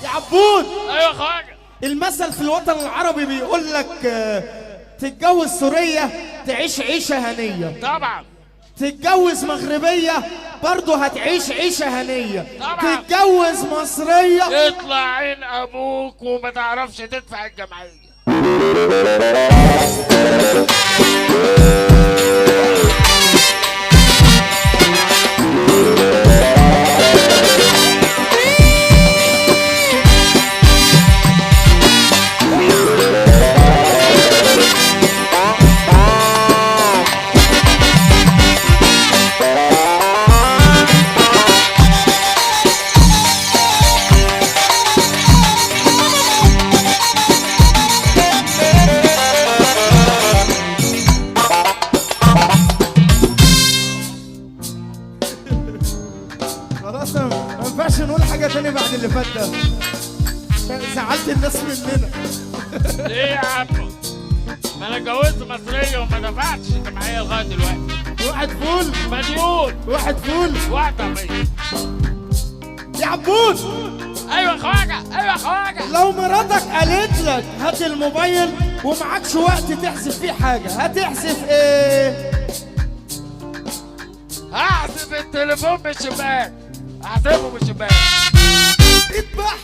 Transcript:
يا عبود. ايوه يا خواجه. المثل في الوطن العربي بيقول لك تتجوز سورية تعيش عيشة هنية. طبعا. تتجوز مغربية برضه هتعيش عيشة هنية. طبعا. تتجوز مصرية يطلع عين ابوك وما تعرفش تدفع الجمعية. خلاص ما ينفعش نقول حاجة تاني بعد اللي فات ده. زعلت الناس مننا. ليه يا عم؟ ما انا اتجوزت مصرية وما دفعتش الجمعية لغاية دلوقتي. واحد فول مليون. واحد فول واحدة مية. يا عبود. ايوه يا خواجه. ايوه يا خواجه. لو مراتك قالت لك هات الموبايل ومعكش وقت تحذف فيه حاجة، هتحذف ايه؟ هحذف التليفون من الشباك. هحذفه من الشباك. اذبح.